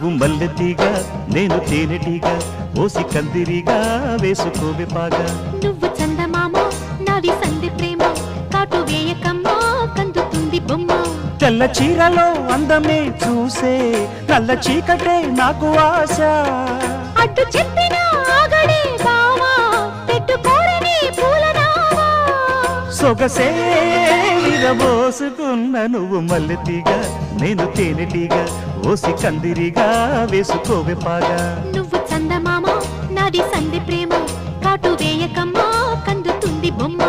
నువ్వు మల్లెతీగా నేను తేనెటీగా ఓసి కందిరిగా వేసుకోవే పాగా నువ్వు చందమామ నాది సంధి ప్రేమ కాటు వేయకమ్మా కందుతుంది బొమ్మ తెల్ల చీరలో అందమే చూసే నల్ల చీకటే నాకు ఆశ అడ్డు చెప్పిన ఆగడే బావా పెట్టుకోరని పూలనావా సొగసే విరబోసుకున్న నువ్వు మల్లెతీగా నేను తేనెటీగా ఓసి కందిరిగా వేసుకోవే పాగా నువ్వు చందమామ నాది సంధి ప్రేమ కాటు వేయకమ్మా కందుతుంది బొమ్మ